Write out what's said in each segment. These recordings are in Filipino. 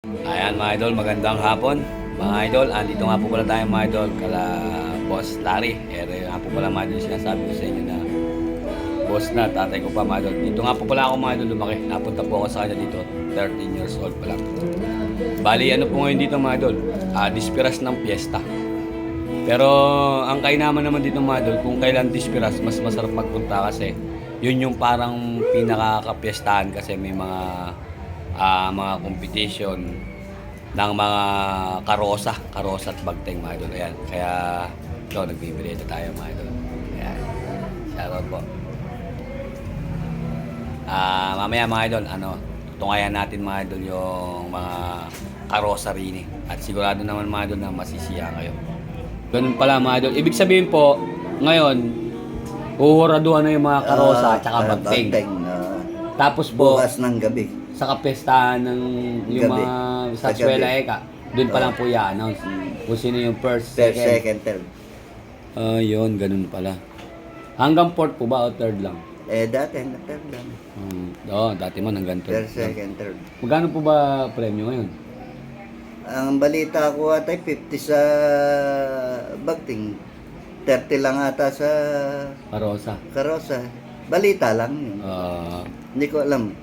Ayan mga idol, magandang hapon. Mga idol, andito nga po pala tayo mga idol kala Boss Larry. Nga po pala mga idol, sinasabi ko sa inyo na boss na, tatay ko pa mga idol. Dito nga po pala ako mga idol lumaki. Napunta po ako sa kanya dito, 13 years old pa lang. Bali, ano po ngayon dito mga idol? Dispiras ng piyesta. Pero ang kainaman naman dito mga idol, kung kailan dispiras, mas masarap magpunta kasi yun yung parang pinakakapiestahan kasi may mga competition ng mga karosa at bagteng mga idol. Ayan, kaya ito, nagbibili ito tayo mga idol. Ayan, shoutout po. Mamaya mga idol, tungayan natin mga idol yung mga karosa rin at sigurado naman mga idol na masisiya kayo. Ganun pala mga idol. Ibig sabihin po, ngayon, uhuraduhan na yung mga karosa at saka bagteng. Tapos po, bukas ng gabi. sa kapestahan ng yung Gabi. mga sa eskwela doon pa lang po i-announce kung sino yung first, second. Third. Yun, ganun pala. Hanggang fourth po ba o third lang? Dati hanggang third lang. Dati man hanggang third. First, second, third. Magkano po ba premyo ngayon? Ang balita ko atay 50 sa bagting. 30 lang ata sa Karosa. karosa. Balita lang yun. Hindi ko alam.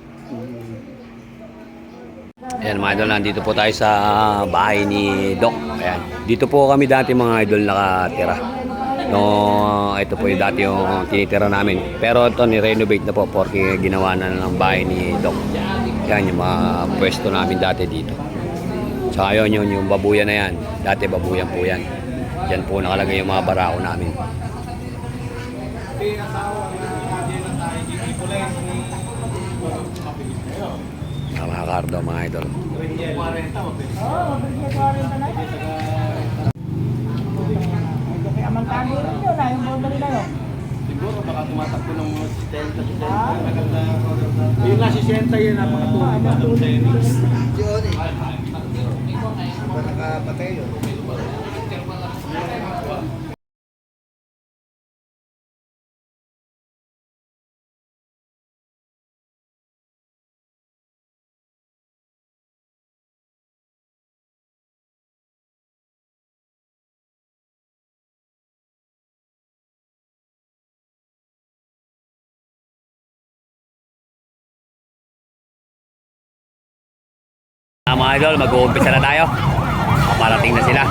Ayan mga idol, nandito po tayo sa bahay ni Doc. Ayan. Dito po kami dati mga idol nakatira. Ito po yung dati yung tinitira namin. Pero ito ni-renovate na po porque ginawa na ng bahay ni Doc. Yan yung mga pwesto namin dati dito. Saka yun yung babuyan na yan. Dati babuyan po yan. Yan po nakalagay yung mga barako namin. Mga kardo mga idol. Siguro baka tumatakbo ng 60. Yung nga 60 yun ang mga tuloy. Yun eh. Ba nakapatay yun? Mga idol, mag-uumpisa na tayo. Parating na sila.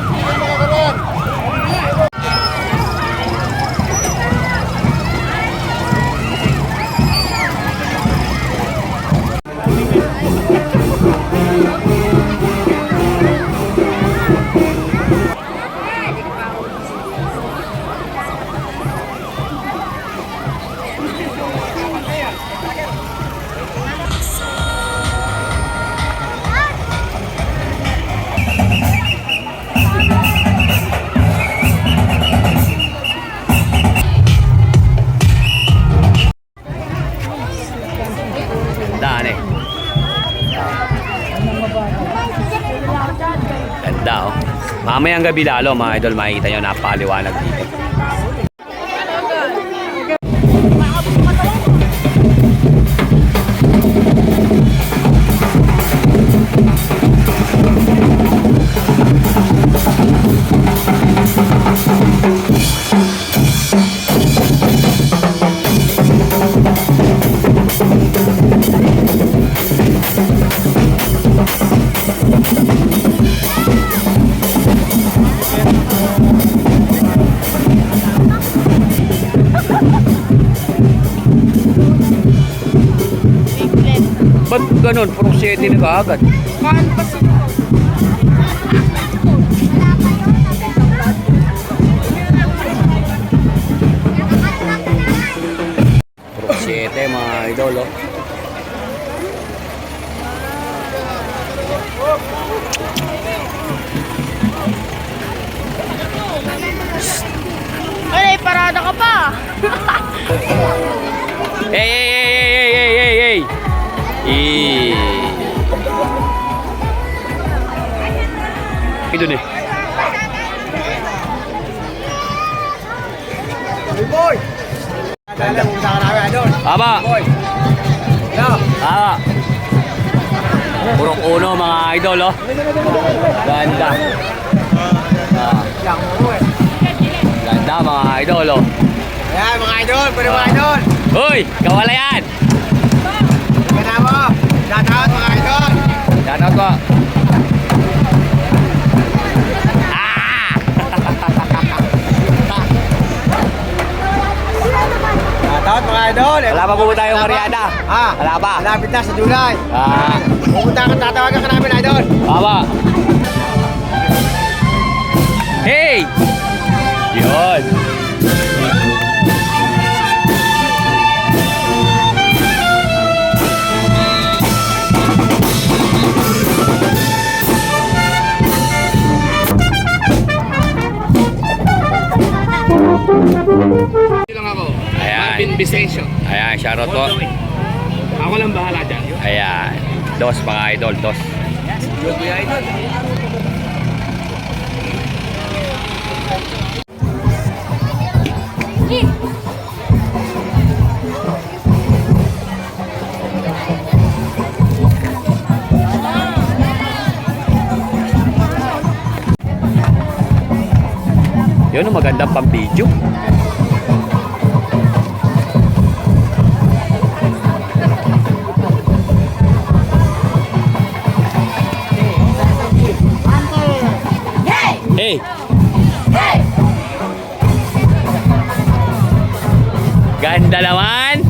Ganda Ganda oh. Mamayang gabi lalo mga idol, makikita nyo napakaliwanag dito. Ba't ganun? Puro 7 na kaagad. Kaan pa sila. Puro 7 mga idol oh. Ay, parada ka pa. Hey! Ito nih. Boy! Ganda. Punta ka namin, Adon. Apa? Boy! Ah. Purok uno mga idol, oh. Ganda. Ah, ganda mga idol, oh. Ayan, mga idol, pwede mga idol. Uy, kawala yan. Ganda mo. Shout out, mga idol. Shoutout po. Ah! Shout out, mga idol. Wala pa po tayong Mariana. Ah, Wala pa. malapit na sa July. Ah, Pupunta ka, tatawagan ka namin, idol. baba. Hey! Yun. lang ako. Ayan. Marvin Vicencio. Ayan, shoutout po. Ako lang bahala dyan. Ayan. Dos mga idol, dos. Yun ang magandang pang-video. Hey! Ganda naman!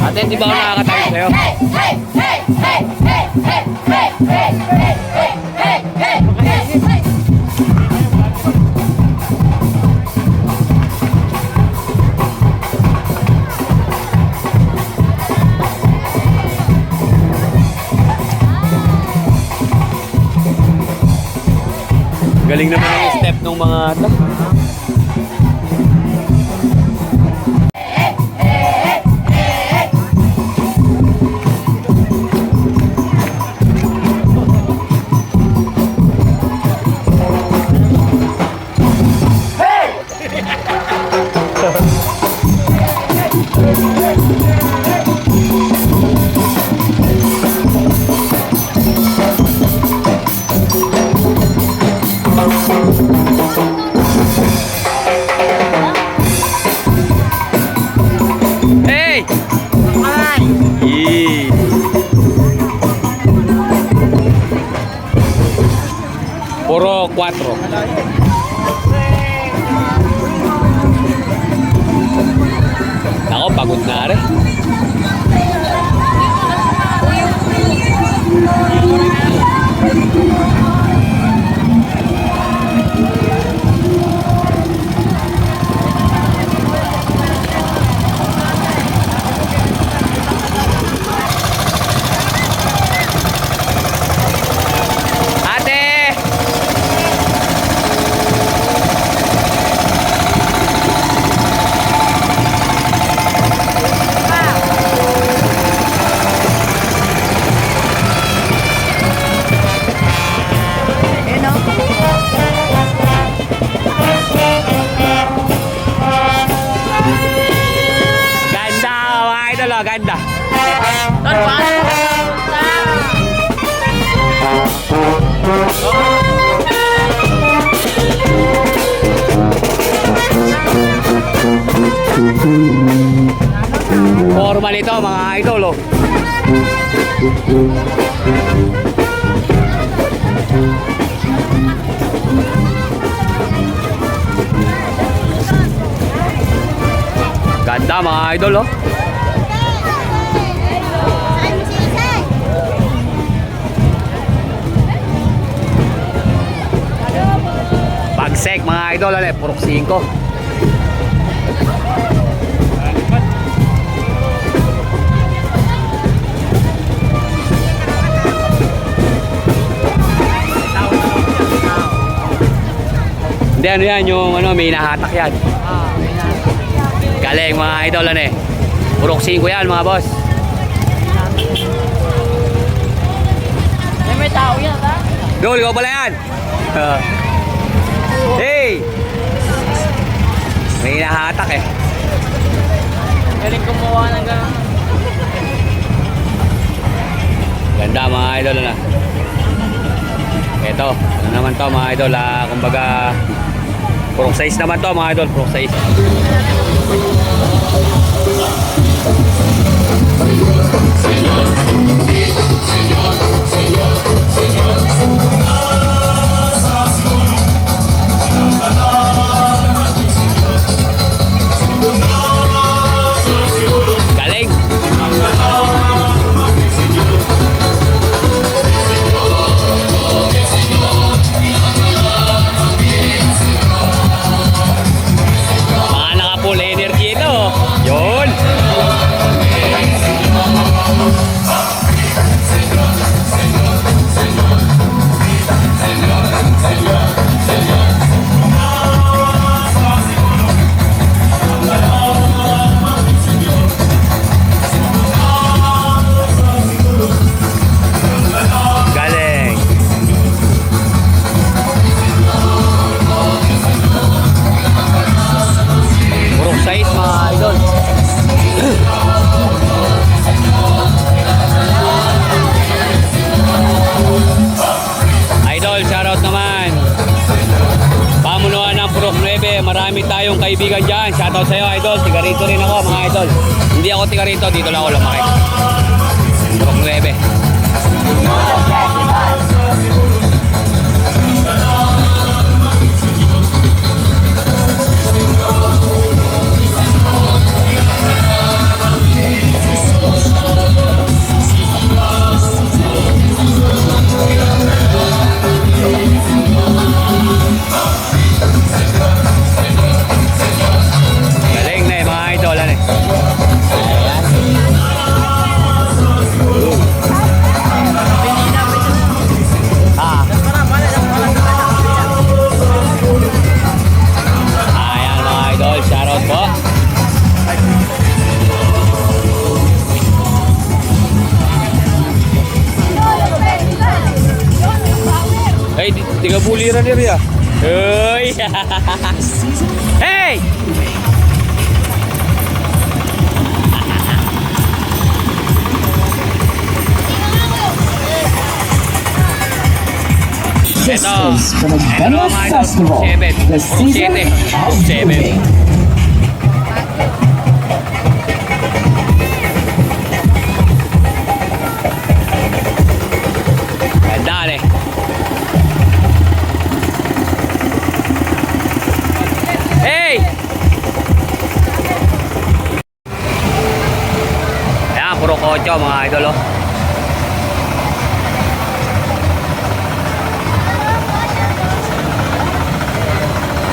Ate, di ba ako nakakatayo sa'yo? Galing naman ang step ng mga ata. Hey! Yee! Puro 4. Ako, pagod na rin. Ate! Ganda, mga idol, oh, ganda. Doon, paano po? Formal ito, mga idol, oh. Ganda, mga idol, oh. Pagsek, mga idol, ulit, purok 5. Hindi, ano yan, yung ano, may hinahatak yan. Galing mga idol, ano eh. Purok 5 yan mga boss. May tao yan, ha? Dol, ikaw pala yan. Hey! May hinahatak eh. Galing kumuha ng gano'n. Ganda mga idol na. Ito, ano naman to mga idol, kumbaga purok size naman to mga idol, purok size. Galing. Mga naka-full energy ito. Yun. Galing. Purok size mga idol. Idol, shoutout naman. Pamunuan ng Purok 9. Marami tayong kaibigan dyan. Shoutout sa'yo, idol. Tiga rito rin ako, mga idol. Hindi ako tiga rito. Dito lang ako lumaki. Purok 9. Galing na eh, mga idol. Ano eh. Ah. Ayan mga idol, shoutout po. Hey, tiga buliran dia ya. Hey. Hey. This Ito. is from the Ito Benno mga idol, Festival, Purok 7. the season Purok of 7. giving. Ganda eh. Hey! Ayan, puro kotso mga idol oh.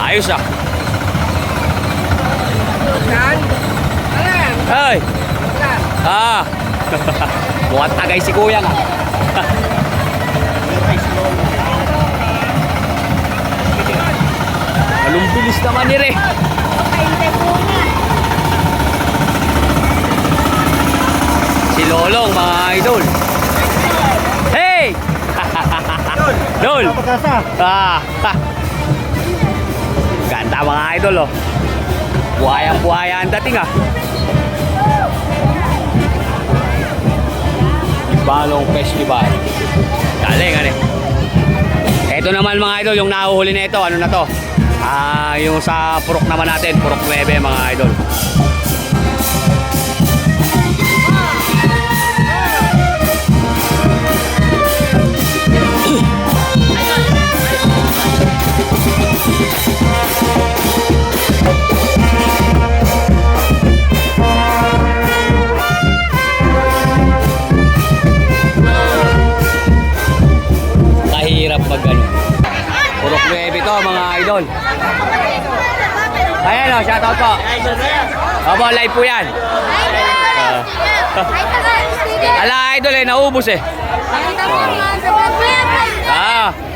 Ayos ah. Hey! Ah! Mukhang tagay si kuya nga. Anong bilis naman ni Re? Si Lolong mga idol. Hey! Dol! Ah! Ganda mga idol oh. Buhayang-buhaya ang dating ah. Balong Festival. Galing ano eh. Ito naman mga idol, yung nahuhuli na ito, ano na to? Yung sa purok naman natin, purok 9 mga idol. Kahirap mag ano. Purok 9 ito mga idol. Ayan o, shoutout po. Opo, live po yan. Ala idol eh, naubos eh.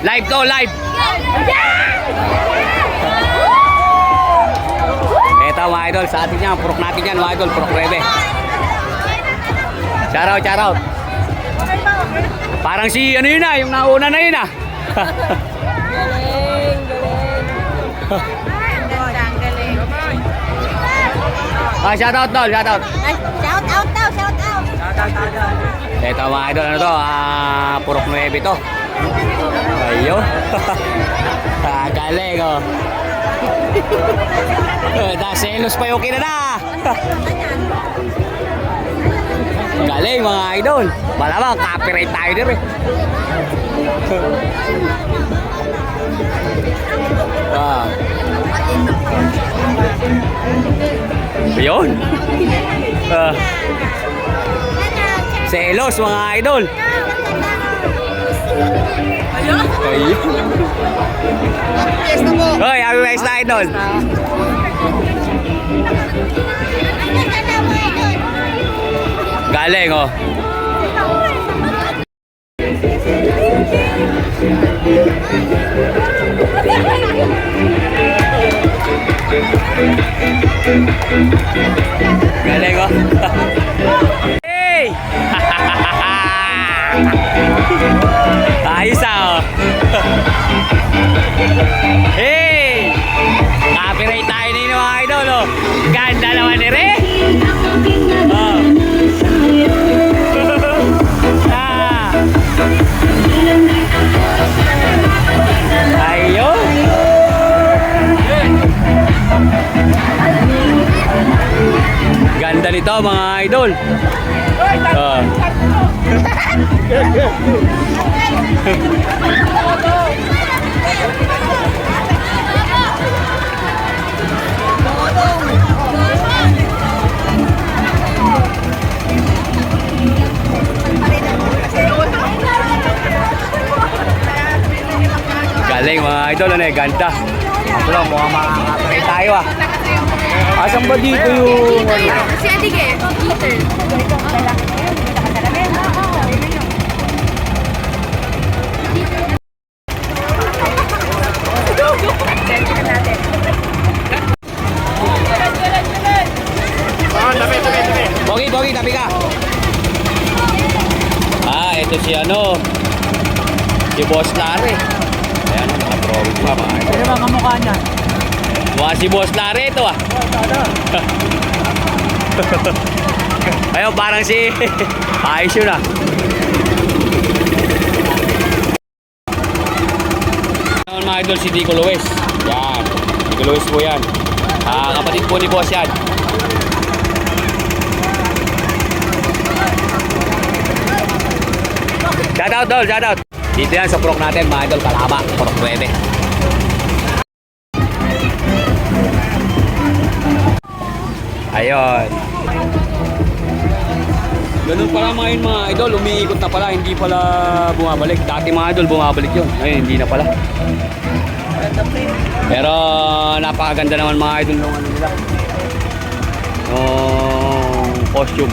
Live to, live. idol. Sa atin yan, purok natin yan mga idol. Purok 9. Shoutout, shoutout. Parang si ano yun ah, yung nauna na yun ah. Galing, galing. Ah, shoutout tol, shoutout. Shout out daw, shout out. Ito mga idol, ano to? Purok 9 to. Ayo. Galing oh. Selos pa yung kinana. Galing mga idol. Malamang copyright tayo din eh. Wow. Ayun. Selos mga idol. Ayun. Hoy, happy Fiesta idol. Galing oh. Galing oh. Hey! Ayos ah oh. Hey! Copyright tayo nino mga idol oh. Ganda naman ni Re. Oh. Ah. Ayun. Ganda nito mga idol. Oh. Galing mga idol, ano eh, ganda. Ito lang, mukhang makakapagay tayo ah. Asan ba dito yung ano? Si Adige, Peter. Bogi, Bogi, tabi ka. Ito si ano, si Boss Larry. Ayan, naka-drawing pa mga idol. Ano ba kamukha niya? Mukha si Boss Larry ito ah. Ayun, parang si ayos yun ah. Ayan mga idol, si Dico Luis. Yan, Dico Luis po yan. Kapatid po ni Boss yan. Shoutout Dol, shoutout. Dito yan sa purok natin mga idol, Kalaba, purok 9. Ayun. Ganun pala mga yun mga idol, umiikot na pala, hindi pala bumabalik. Dati mga idol, bumabalik yun. Ngayon, hindi na pala. Pero napakaganda naman mga idol nung ano nila. Nung costume.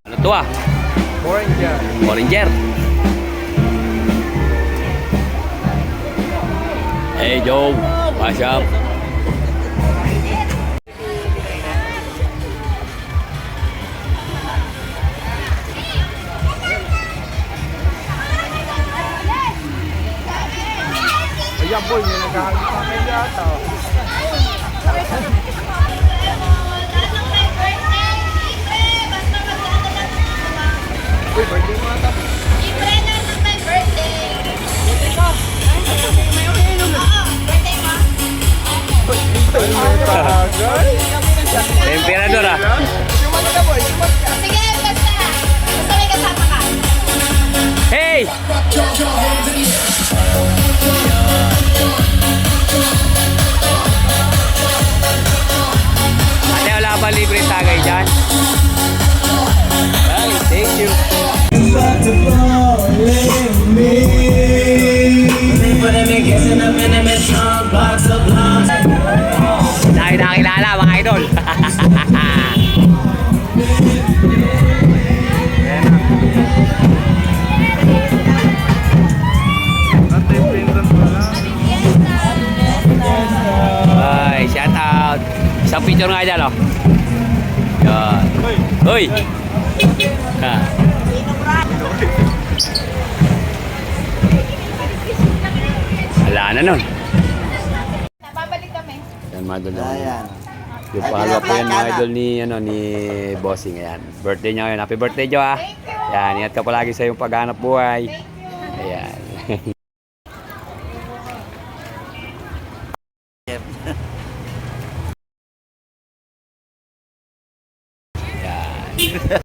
Ano to ah? Oranger. Hey Joe, what's up? Ayan boy, may naghahanap sa akin yata. Uy, birthday mo ata. Emperador ah. Sige, basta. Basta may kasama ka. Hey! gala mga idol. Ay, shout out. Isang picture nga dyan, oh. Yan. Hoy! Ha. Wala na nun. Babalik kami. Yan mga idol. Ayan. Yung pangalawa po yan mga idol ni, ni Bossing. Ayan. Birthday niya ngayon. Happy birthday, Jo, ha. Yan. Ingat ka palagi sa iyong paghanap buhay. Ayan. Yan.